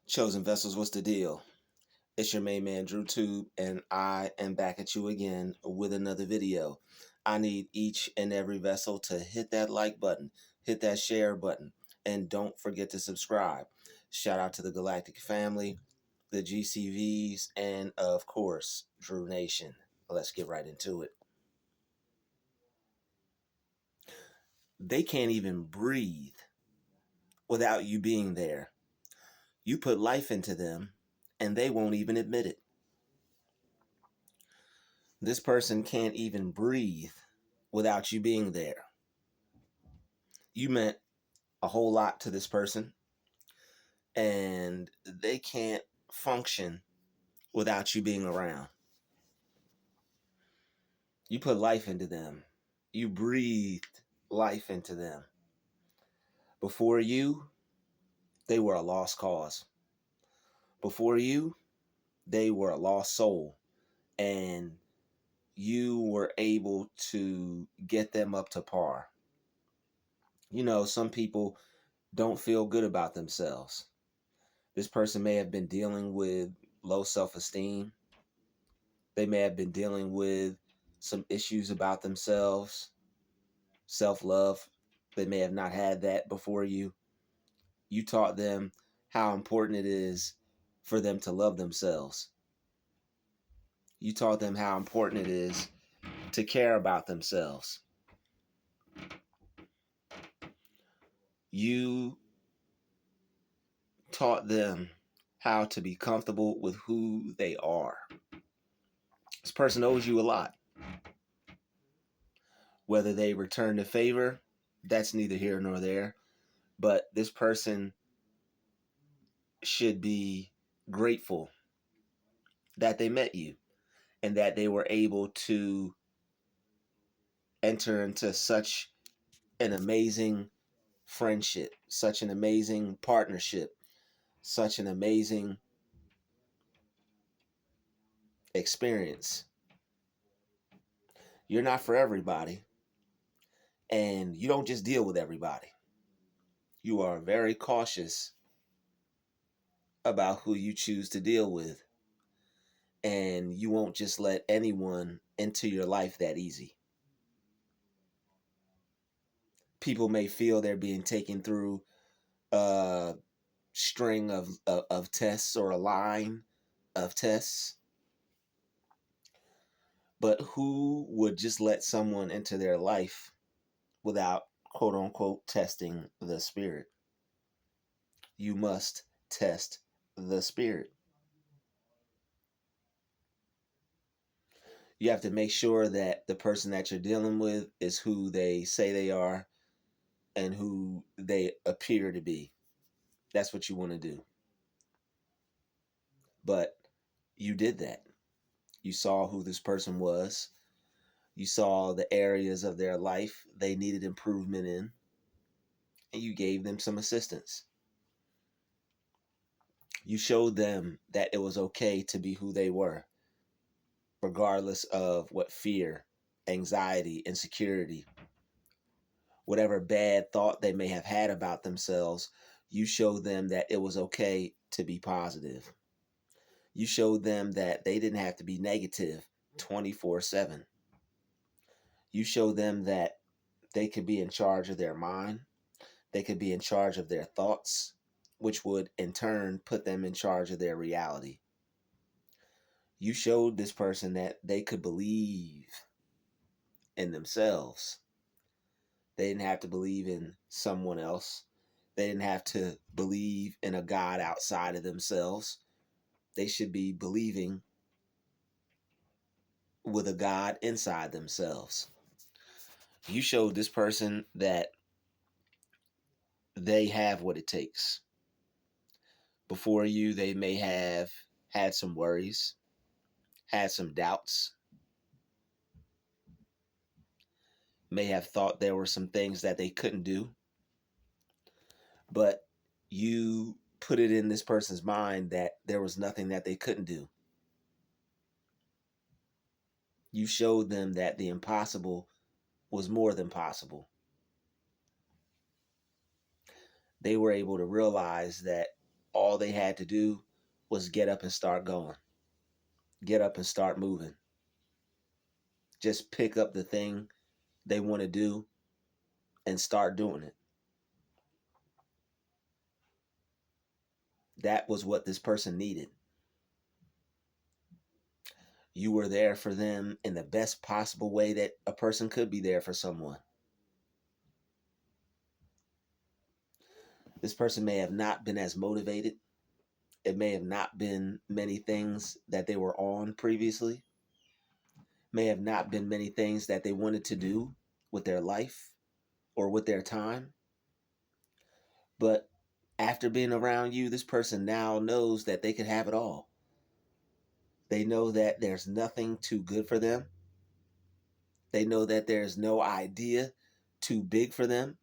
Chosen Vessels, what's the deal? It's your main man, Druuill, and I am back at you again with another video. I need each and every vessel to hit that like button, hit that share button, and don't forget to subscribe. Shout out to the Galactic family, the GCVs, and of course, Drew Nation. Let's get right into it. They can't even breathe without you being there. You put life into them, and they won't even admit it. This person can't even breathe without you being there. You meant a whole lot to this person, and they can't function without you being around. You put life into them. You breathed life into them. Before you, they were a lost cause. Before you, they were a lost soul. And you were able to get them up to par. You know, some people don't feel good about themselves. This person may have been dealing with low self-esteem. They may have been dealing with some issues about themselves, self-love. They may have not had that before you. You taught them how important it is for them to love themselves. You taught them how important it is to care about themselves. You taught them how to be comfortable with who they are. This person owes you a lot. Whether they return the favor, that's neither here nor there. But this person should be grateful that they met you and that they were able to enter into such an amazing friendship, such an amazing partnership, such an amazing experience. You're not for everybody, and you don't just deal with everybody. You are very cautious about who you choose to deal with, and you won't just let anyone into your life that easy. People may feel they're being taken through a string of tests or a line of tests, but who would just let someone into their life without quote unquote testing the spirit? You must test the spirit. You have to make sure that the person that you're dealing with is who they say they are and who they appear to be. That's what you want to do. But you did that. You saw who this person was. You saw the areas of their life they needed improvement in, and you gave them some assistance. You showed them that it was okay to be who they were, regardless of what fear, anxiety, insecurity, whatever bad thought they may have had about themselves. You showed them that it was okay to be positive. You showed them that they didn't have to be negative 24/7. You showed them that they could be in charge of their mind. They could be in charge of their thoughts, which would in turn put them in charge of their reality. You showed this person that they could believe in themselves. They didn't have to believe in someone else. They didn't have to believe in a God outside of themselves. They should be believing with a God inside themselves. You showed this person that they have what it takes. Before you, they may have had some worries, had some doubts, may have thought there were some things that they couldn't do, but you put it in this person's mind that there was nothing that they couldn't do. You showed them that the impossible was more than possible. They were able to realize that all they had to do was get up and start going, get up and start moving. Just pick up the thing they want to do and start doing it. That was what this person needed. You were there for them in the best possible way that a person could be there for someone. This person may have not been as motivated. It may have not been many things that they were on previously. May have not been many things that they wanted to do with their life or with their time. But after being around you, this person now knows that they can have it all. They know that there's nothing too good for them. They know that there's no idea too big for them.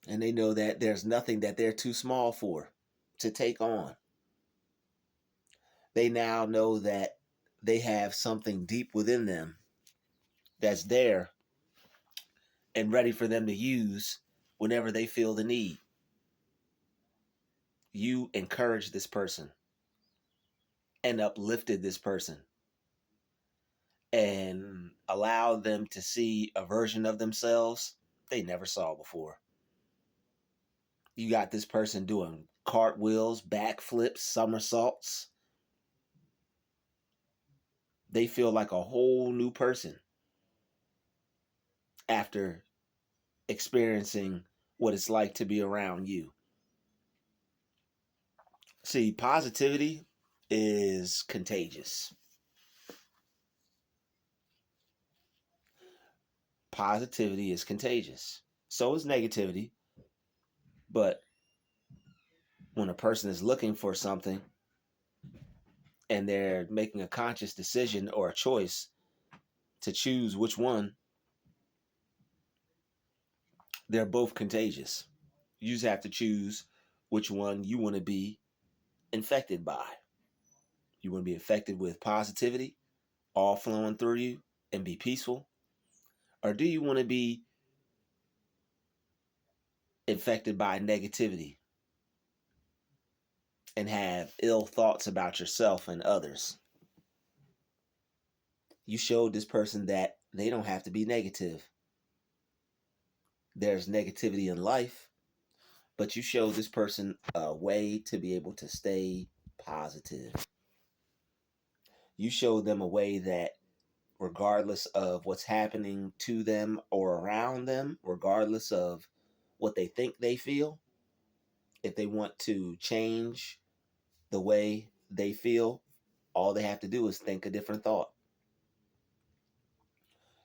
And they know that there's nothing that they're too small for to take on. They now know that they have something deep within them that's there and ready for them to use whenever they feel the need. You encouraged this person and uplifted this person and allowed them to see a version of themselves they never saw before. You got this person doing cartwheels, backflips, somersaults. They feel like a whole new person after experiencing what it's like to be around you. See, positivity is contagious. Positivity is contagious. So is negativity. But when a person is looking for something and they're making a conscious decision or a choice to choose which one, they're both contagious. You just have to choose which one you want to be infected by. You want to be infected with positivity, all flowing through you, and be peaceful? Or do you want to be infected by negativity and have ill thoughts about yourself and others? You showed this person that they don't have to be negative. There's negativity in life, but you showed this person a way to be able to stay positive. You showed them a way that regardless of what's happening to them or around them, regardless of what they think they feel, if they want to change the way they feel, all they have to do is think a different thought.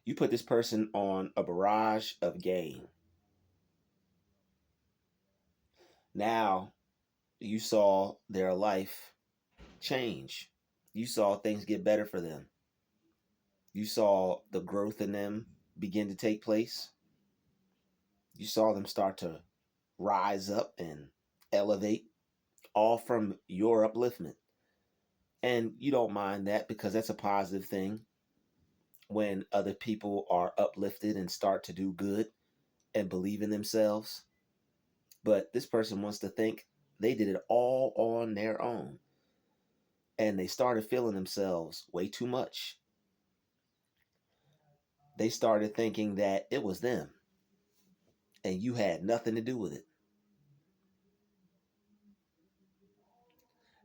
You put this person on a barrage of gain. Now you saw their life change. You saw things get better for them. You saw the growth in them begin to take place. You saw them start to rise up and elevate, all from your upliftment. And you don't mind that because that's a positive thing when other people are uplifted and start to do good and believe in themselves. But this person wants to think they did it all on their own. And they started feeling themselves way too much. They started thinking that it was them and you had nothing to do with it.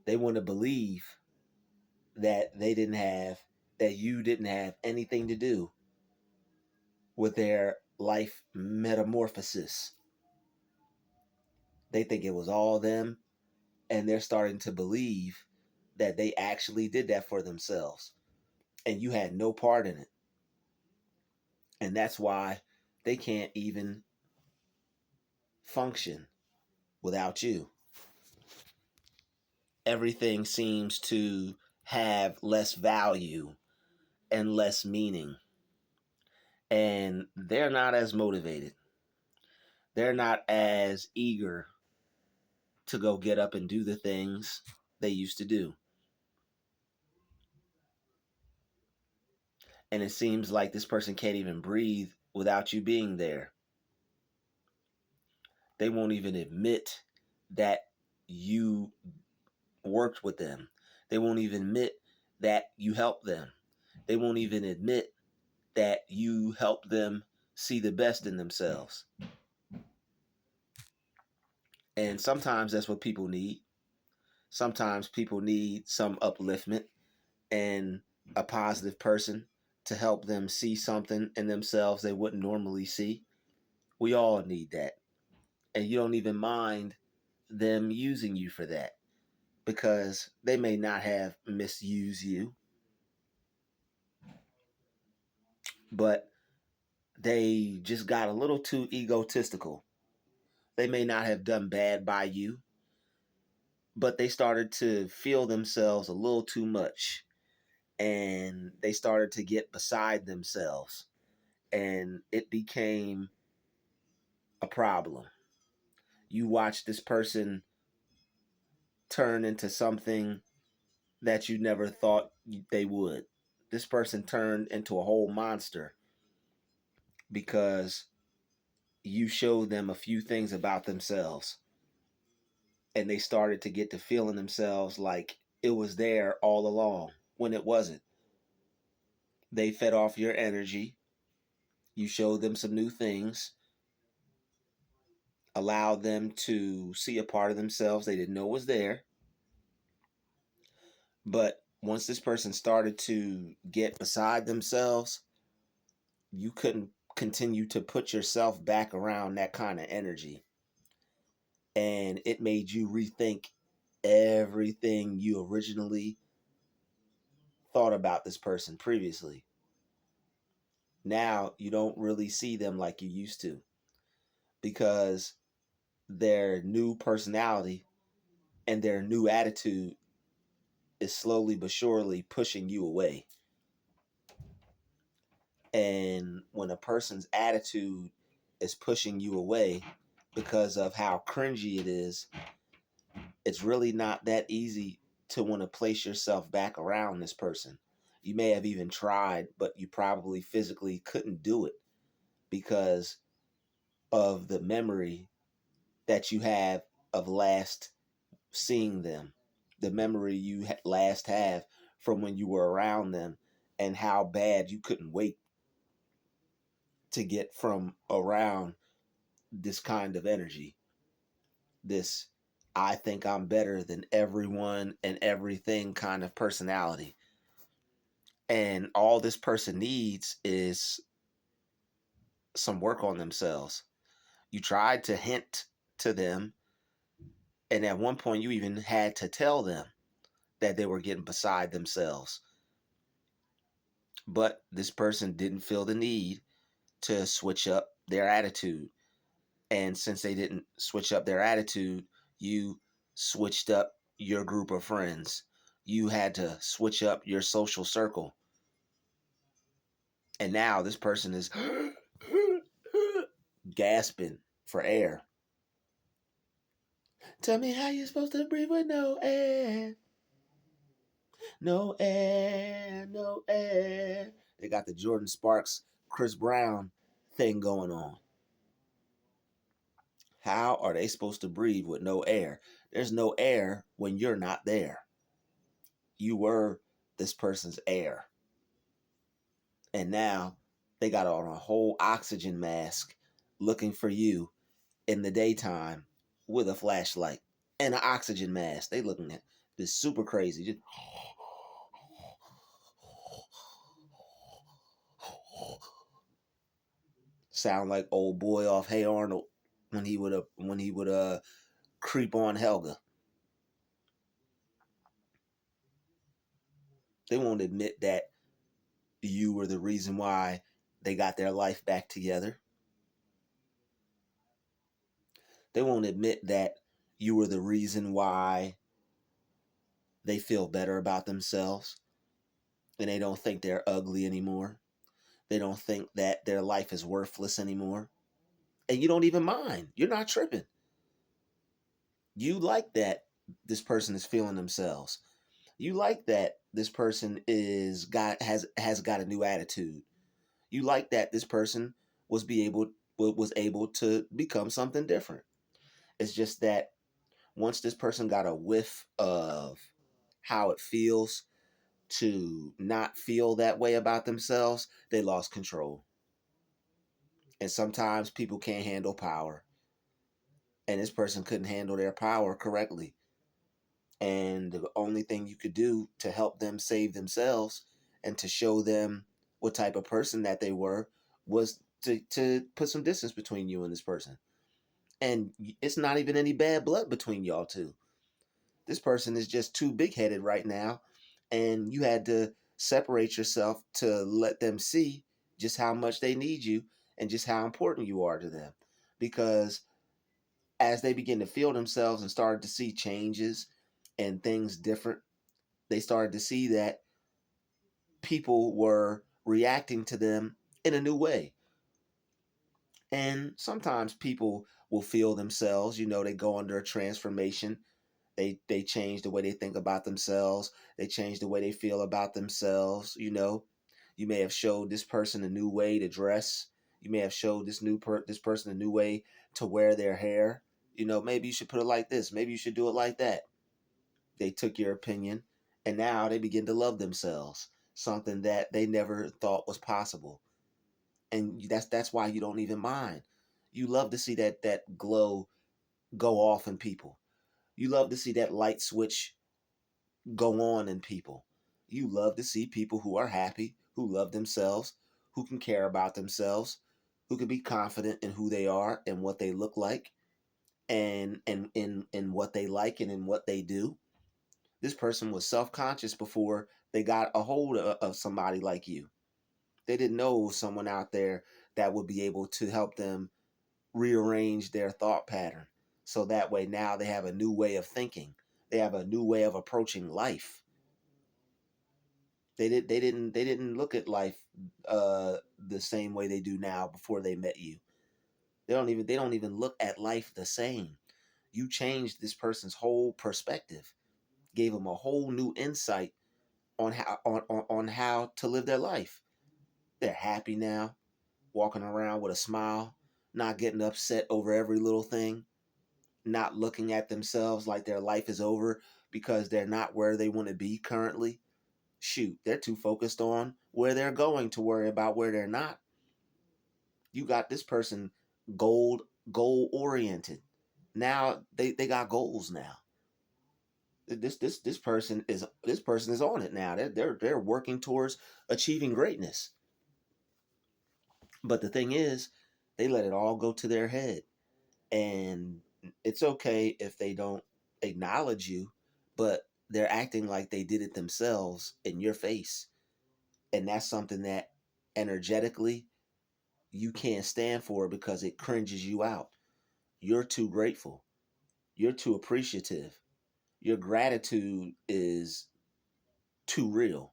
They want to believe that you didn't have anything to do with their life metamorphosis. They think it was all them, and they're starting to believe that they actually did that for themselves and you had no part in it. And that's why they can't even function without you. Everything seems to have less value and less meaning. And they're not as motivated. They're not as eager to go get up and do the things they used to do. And it seems like this person can't even breathe without you being there. They won't even admit that you worked with them. They won't even admit that you helped them. They won't even admit that you helped them see the best in themselves. And sometimes that's what people need. Sometimes people need some upliftment and a positive person to help them see something in themselves they wouldn't normally see. We all need that. And you don't even mind them using you for that because they may not have misused you, but they just got a little too egotistical. They may not have done bad by you, but they started to feel themselves a little too much and they started to get beside themselves and it became a problem. You watch this person turn into something that you never thought they would. This person turned into a whole monster because you showed them a few things about themselves and they started to get to feeling themselves like it was there all along when it wasn't. They fed off your energy. You showed them some new things, allowed them to see a part of themselves they didn't know was there. But once this person started to get beside themselves, you couldn't continue to put yourself back around that kind of energy. And it made you rethink everything you originally thought about this person previously. Now you don't really see them like you used to because their new personality and their new attitude is slowly but surely pushing you away. And when a person's attitude is pushing you away because of how cringy it is, it's really not that easy to want to place yourself back around this person. You may have even tried, but you probably physically couldn't do it because of the memory that you have of last seeing them, the memory you last have from when you were around them, and how bad you couldn't wait to get from around this kind of energy. This I think I'm better than everyone and everything kind of personality. And all this person needs is some work on themselves. You tried to hint to them, and at one point, you even had to tell them that they were getting beside themselves. But this person didn't feel the need to switch up their attitude. And since they didn't switch up their attitude, you switched up your group of friends. You had to switch up your social circle. And now this person is gasping for air. Tell me how you're supposed to breathe with no air. No air, no air. They got the Jordan Sparks, Chris Brown thing going on. How are they supposed to breathe with no air? There's no air when you're not there. You were this person's air. And now they got on a whole oxygen mask looking for you in the daytime with a flashlight and an oxygen mask. They looking at this super crazy. Just sound like old boy off Hey Arnold when he would creep on Helga. They won't admit that you were the reason why they got their life back together. They won't admit that you were the reason why they feel better about themselves and they don't think they're ugly anymore. They don't think that their life is worthless anymore. And you don't even mind. You're not tripping. You like that this person is feeling themselves. You like that this person has got a new attitude. You like that this person was able to become something different. It's just that Once this person got a whiff of how it feels to not feel that way about themselves, they lost control. And sometimes people can't handle power. And this person couldn't handle their power correctly. And the only thing you could do to help them save themselves and to show them what type of person that they were was to put some distance between you and this person. And it's not even any bad blood between y'all two. This person is just too big headed right now. And you had to separate yourself to let them see just how much they need you and just how important you are to them. Because as they begin to feel themselves and started to see changes and things different, they started to see that people were reacting to them in a new way. And sometimes people will feel themselves, they go under a transformation. They change the way they think about themselves. They change the way they feel about themselves. You may have showed this person a new way to dress. You may have showed this person a new way to wear their hair. Maybe you should put it like this. Maybe you should do it like that. They took your opinion, and now they begin to love themselves, something that they never thought was possible. And that's why you don't even mind. You love to see that glow go off in people. You love to see that light switch go on in people. You love to see people who are happy, who love themselves, who can care about themselves, who can be confident in who they are and what they look like, and in what they like and in what they do. This person was self-conscious before they got a hold of somebody like you. They didn't know someone out there that would be able to help them rearrange their thought pattern. So that way now they have a new way of thinking. They have a new way of approaching life. They didn't look at life the same way they do now before they met you. They don't even look at life the same. You changed this person's whole perspective, gave them a whole new insight on how to live their life. They're happy now, walking around with a smile, not getting upset over every little thing, not looking at themselves like their life is over because they're not where they want to be currently. Shoot, they're too focused on where they're going to worry about where they're not. You got this person goal oriented. Now they got goals now. This person is on it now. They're working towards achieving greatness. But the thing is, they let it all go to their head. And it's okay if they don't acknowledge you, but they're acting like they did it themselves in your face. And that's something that energetically you can't stand for because it cringes you out. You're too grateful. You're too appreciative. Your gratitude is too real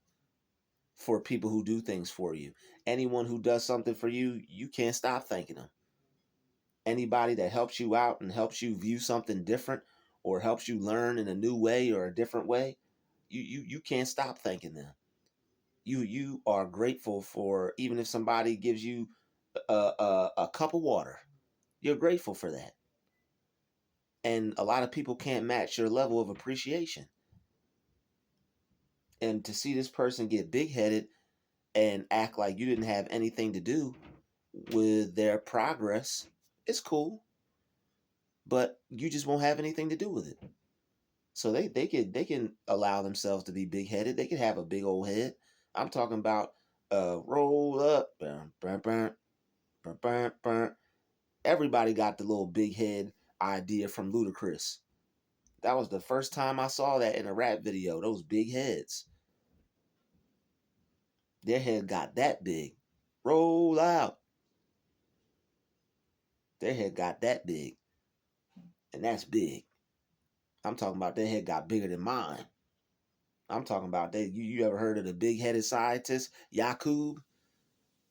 for people who do things for you. Anyone who does something for you, you can't stop thanking them. Anybody that helps you out and helps you view something different or helps you learn in a new way or a different way, you can't stop thanking them. You are grateful for, even if somebody gives you a cup of water, you're grateful for that. And a lot of people can't match your level of appreciation. And to see this person get big headed and act like you didn't have anything to do with their progress, it's cool, but you just won't have anything to do with it. So they can allow themselves to be big headed. They can have a big old head. I'm talking about roll up. Burn, burn, burn, burn, burn. Everybody got the little big head idea from Ludacris. That was the first time I saw that in a rap video. Those big heads. Their head got that big. Roll out. Their head got that big. And that's big. I'm talking about their head got bigger than mine. I'm talking about that. You ever heard of the big headed scientist, Yakub?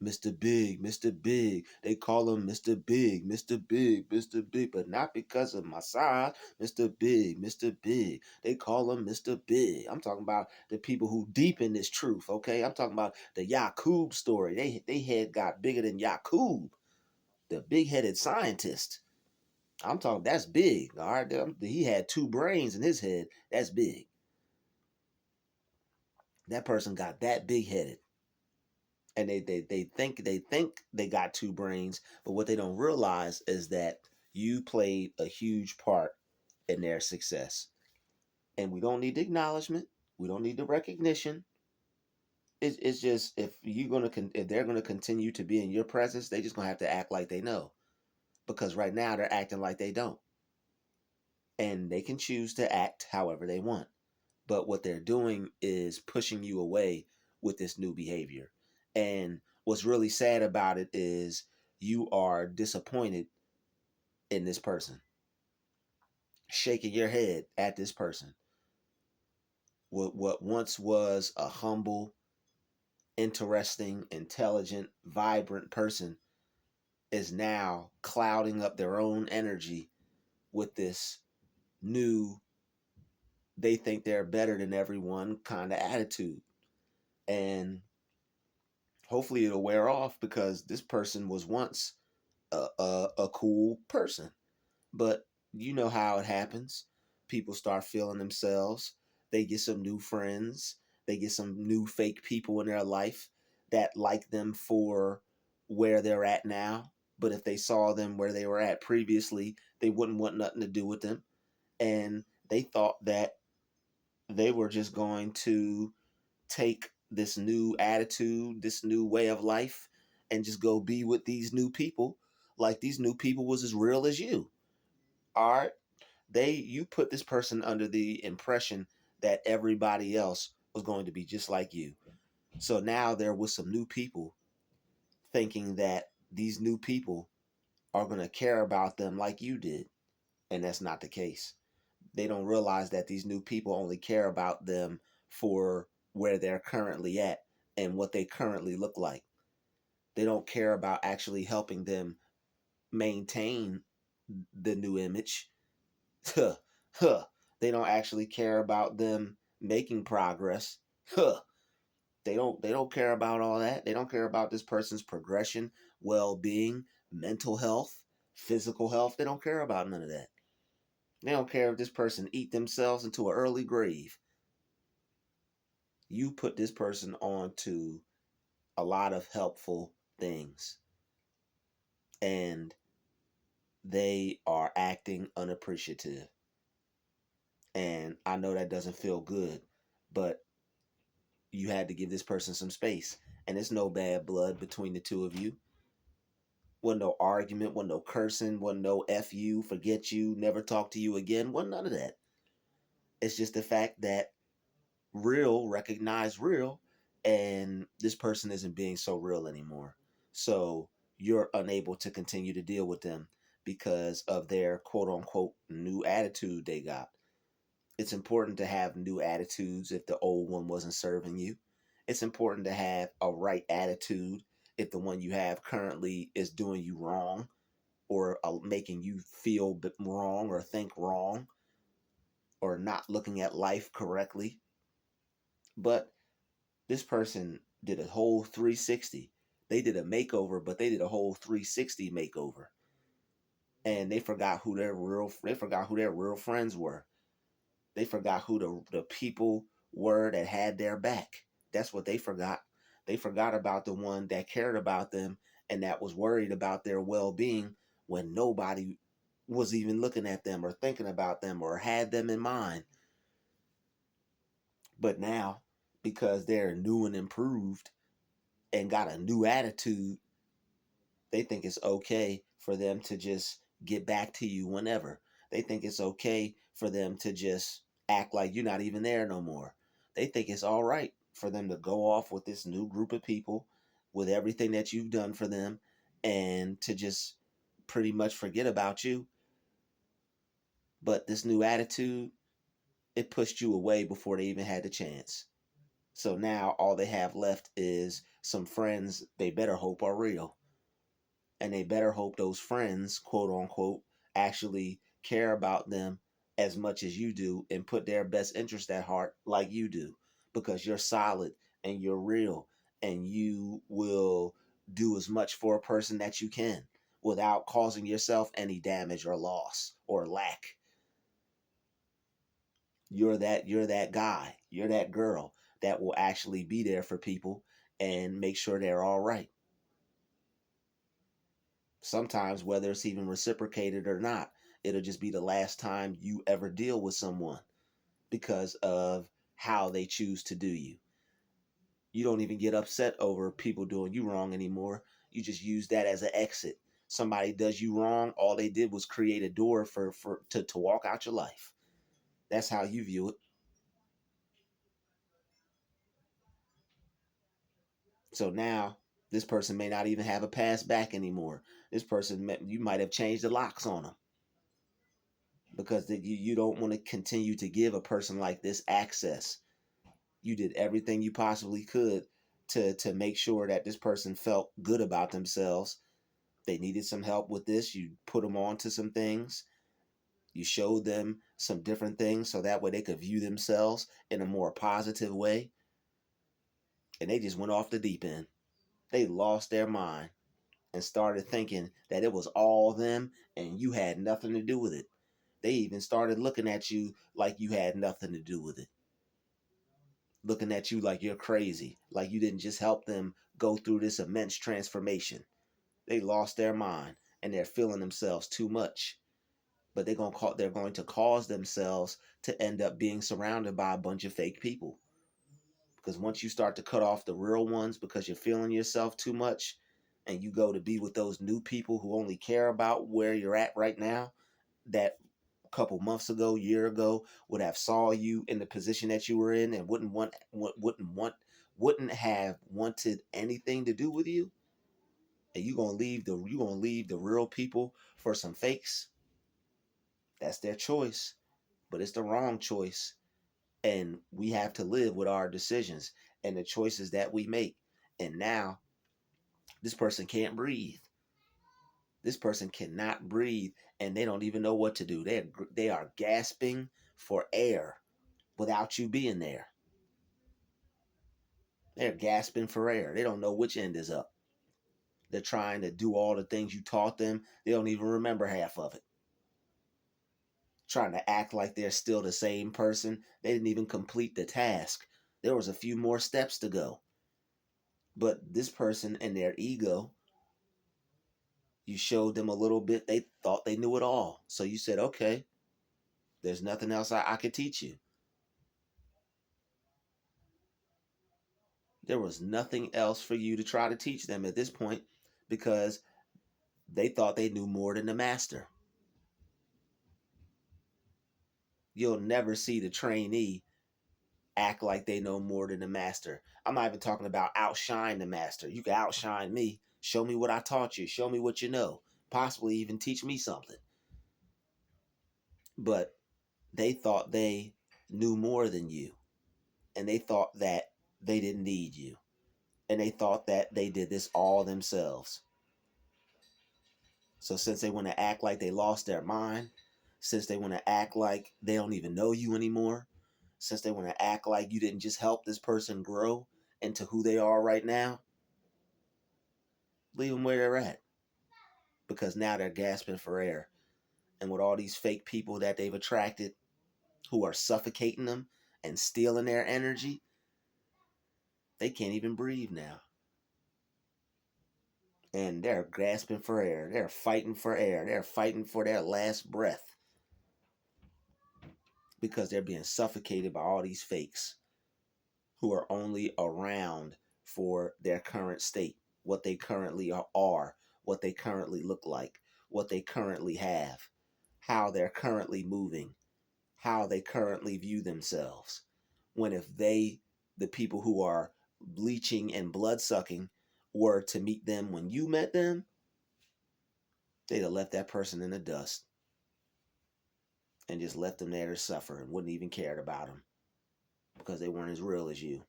Mr. Big, Mr. Big. They call him Mr. Big, Mr. Big, Mr. Big, but not because of my size. Mr. Big, Mr. Big. They call him Mr. Big. I'm talking about the people who deep in this truth, okay? I'm talking about the Yakub story. They head got bigger than Yakub, the big-headed scientist. I'm talking, that's big. All right. He had two brains in his head. That's big. That person got that big headed. And they think they got two brains, but what they don't realize is that you played a huge part in their success. And we don't need the acknowledgement. We don't need the recognition. It's just, if they're gonna continue to be in your presence, they just gonna have to act like they know, because right now they're acting like they don't, and they can choose to act however they want. But what they're doing is pushing you away with this new behavior. And what's really sad about it is you are disappointed in this person, shaking your head at this person. What once was a humble, interesting, intelligent, vibrant person is now clouding up their own energy with this new, they think they're better than everyone kind of attitude. And hopefully it'll wear off, because this person was once a cool person. But you know how it happens. People start feeling themselves. They get some new friends. They get some new fake people in their life that like them for where they're at now. But if they saw them where they were at previously, they wouldn't want nothing to do with them. And they thought that they were just going to take this new attitude, this new way of life, and just go be with these new people, like these new people was as real as you. All right. You put this person under the impression that everybody else was going to be just like you. So now there was some new people thinking that these new people are going to care about them like you did. And that's not the case. They don't realize that these new people only care about them for where they're currently at and what they currently look like. They don't care about actually helping them maintain the new image. Huh, huh. They don't actually care about them making progress. Huh. They don't care about all that. They don't care about this person's progression, well-being, mental health, physical health. They don't care about none of that. They don't care if this person eat themselves into an early grave. You put this person on to a lot of helpful things, and they are acting unappreciative. And I know that doesn't feel good, but you had to give this person some space. And it's no bad blood between the two of you. Wasn't no argument, wasn't no cursing, wasn't no F you, forget you, never talk to you again. Wasn't none of that. It's just the fact that real recognize real, and this person isn't being so real anymore. So you're unable to continue to deal with them because of their quote unquote new attitude they got. It's important to have new attitudes if the old one wasn't serving you. It's important to have a right attitude if the one you have currently is doing you wrong, or making you feel wrong or think wrong, or not looking at life correctly. But this person did a whole 360. They did a makeover, but they did a whole 360 makeover. And they forgot who their real friends were. They forgot who the people were that had their back. That's what they forgot. They forgot about the one that cared about them and that was worried about their well-being when nobody was even looking at them or thinking about them or had them in mind. But now, because they're new and improved and got a new attitude, they think it's okay for them to just get back to you whenever. They think it's okay for them to just act like you're not even there no more. They think it's all right for them to go off with this new group of people, with everything that you've done for them, and to just pretty much forget about you. But this new attitude, it pushed you away before they even had the chance. So now all they have left is some friends they better hope are real. And they better hope those friends, quote unquote, actually care about them as much as you do and put their best interest at heart like you do, because you're solid and you're real and you will do as much for a person that you can. without causing yourself any damage or loss or lack. You're that guy, you're that girl that will actually be there for people and make sure they're all right. Sometimes, whether it's even reciprocated or not, it'll just be the last time you ever deal with someone because of how they choose to do you. You don't even get upset over people doing you wrong anymore. You just use that as an exit. Somebody does you wrong, all they did was create a door to walk out your life. That's how you view it. So now this person may not even have a pass back anymore. This person, you might have changed the locks on them because you don't want to continue to give a person like this access. You did everything you possibly could to make sure that this person felt good about themselves. They needed some help with this. You put them on to some things. You showed them some different things so that way they could view themselves in a more positive way. And they just went off the deep end. They lost their mind and started thinking that it was all them and you had nothing to do with it. They even started looking at you like you had nothing to do with it. Looking at you like you're crazy, like you didn't just help them go through this immense transformation. They lost their mind and they're feeling themselves too much. But they're going to cause themselves to end up being surrounded by a bunch of fake people. Because once you start to cut off the real ones because you're feeling yourself too much and you go to be with those new people who only care about where you're at right now, that a couple months ago, year ago, would have saw you in the position that you were in and wouldn't have wanted anything to do with you, and you gonna leave the real people for some fakes. That's their choice, but it's the wrong choice. And we have to live with our decisions and the choices that we make. And now this person can't breathe. This person cannot breathe and they don't even know what to do. They are gasping for air without you being there. They're gasping for air. They don't know which end is up. They're trying to do all the things you taught them. They don't even remember half of it. Trying to act like they're still the same person. They didn't even complete the task. There was a few more steps to go. But this person and their ego, you showed them a little bit. They thought they knew it all. So you said, okay, there's nothing else I could teach you. There was nothing else for you to try to teach them at this point because they thought they knew more than the master. You'll never see the trainee act like they know more than the master. I'm not even talking about outshine the master. You can outshine me. Show me what I taught you. Show me what you know. Possibly even teach me something. But they thought they knew more than you. And they thought that they didn't need you. And they thought that they did this all themselves. So since they want to act like they lost their mind, since they want to act like they don't even know you anymore, since they want to act like you didn't just help this person grow into who they are right now, leave them where they're at. Because now they're gasping for air. And with all these fake people that they've attracted who are suffocating them and stealing their energy, they can't even breathe now. And they're grasping for air. They're fighting for air. They're fighting for their last breath because they're being suffocated by all these fakes who are only around for their current state, what they currently are, what they currently look like, what they currently have, how they're currently moving, how they currently view themselves. When if the people who are bleaching and blood sucking, were to meet them when you met them, they'd have left that person in the dust and just left them there to suffer and wouldn't even cared about them because they weren't as real as you.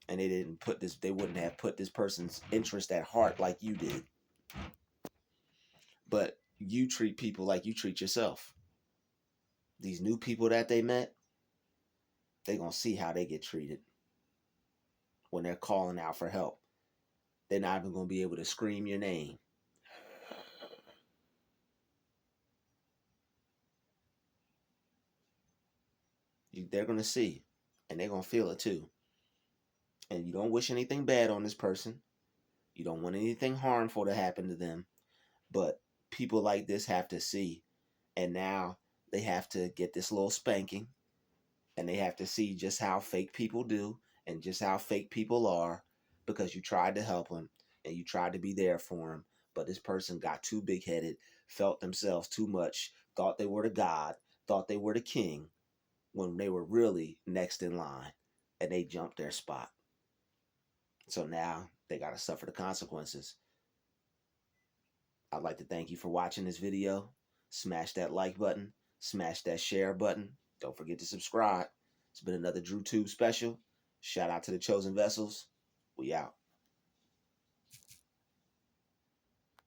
And they wouldn't have put this person's interest at heart like you did. But you treat people like you treat yourself. These new people that they met, they're going to see how they get treated when they're calling out for help. They're not even going to be able to scream your name. They're going to see, and they're going to feel it too. And you don't wish anything bad on this person. You don't want anything harmful to happen to them. But people like this have to see. And now they have to get this little spanking. And they have to see just how fake people do and just how fake people are, because you tried to help them and you tried to be there for them. But this person got too big headed, felt themselves too much, thought they were the God, thought they were the king, when they were really next in line, and they jumped their spot. So now they got to suffer the consequences. I'd like to thank you for watching this video. Smash that like button, smash that share button. Don't forget to subscribe. It's been another DruTube special. Shout out to the Chosen Vessels. We out.